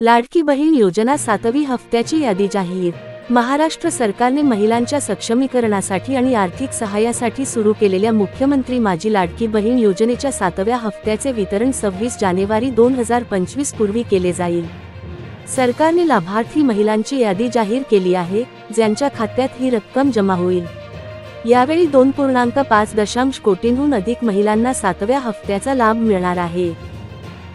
लाडकी बहीण योजना 7वी हप्त्याची यादी जाहीर। महाराष्ट्र सरकारने महिलांच्या सक्षमीकरणासाठी आणि आर्थिक सहाय्यासाठी सुरू केलेल्या मुख्यमंत्री माझी लाडकी बहीण योजनेच्या 7व्या हप्त्याचे वितरण 26 जानेवारी 2025 पूर्वी केले जाईल। सरकारने लाभार्थी महिलांची यादी जाहीर केली आहे, ज्यांच्या खात्यात ही रक्कम जमा होईल। यावेळी 2.5 कोटींहून अधिक महिलांना 7व्या हप्त्याचा लाभ मिळणार आहे।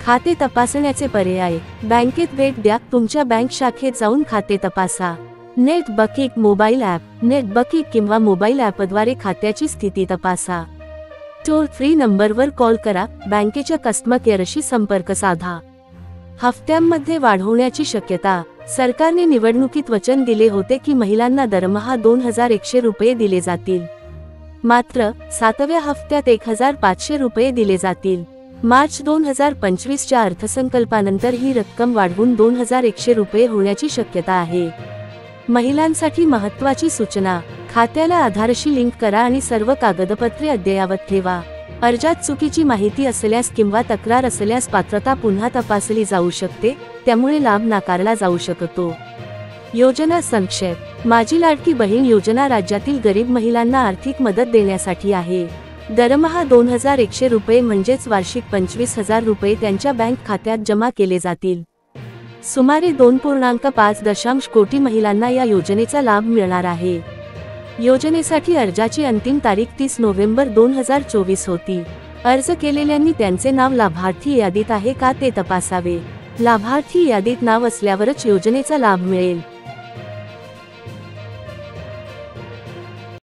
खाते तपासण्याचे पर्याय: बँकेत भेट द्या, तुमच्या बँक शाखेत जाऊन खाते तपासा। Net banking mobile app, net banking किंवा मोबाईल ॲपद्वारे खात्याची स्थिती तपासा। टोल फ्री नंबरवर कॉल करा, बँकेच्या कस्टमर केअरशी संपर्क साधा। हप्त्यांमध्ये वाढ होण्याची शक्यता: सरकारने निवडणुकीत वचन दिले होते की महिलांना दरमहा 2100 रुपये दिले जातील, मात्र 7व्या हप्त्यात 1500 रुपये दिले जातील। मार्च 2025च्या अर्थसंकल्पानंतर ही रक्कम वाढवून 2100 रुपये होण्याची शक्यता आहे। महिलांसाठी महत्त्वाची सूचना: खात्याला आधारशी लिंक करा आणि सर्व कागदपत्रे अद्ययावत ठेवा। अर्जात चुकीची माहिती असल्यास किंवा तक्रार असल्यास पात्रता पुन्हा तपासली जाऊ शकते, त्यामुळे लाभ नाकारला जाऊ शकतो। योजना संक्षेप: माझी लाडकी बहीण योजना राज्यातील गरीब महिलांना आर्थिक मदत देण्यासाठी आहे। दरमहा 2100 रुपये म्हणजेच वार्षिक 25,000 रुपये त्यांच्या बँक खात्यात जमा केले जातील। सुमारे 2.5 कोटी महिलांना या योजनेचा लाभ मिळणार आहे। योजनेसाठी अर्जाची अंतिम तारीख 30 नोव्हेंबर 2024 होती। अर्ज केलेल्यांनी त्यांचे नाव लाभार्थी यादीत आहे का ते तपासावे। लाभार्थी यादीत नाव असल्यावरच योजनेचा लाभ मिळेल।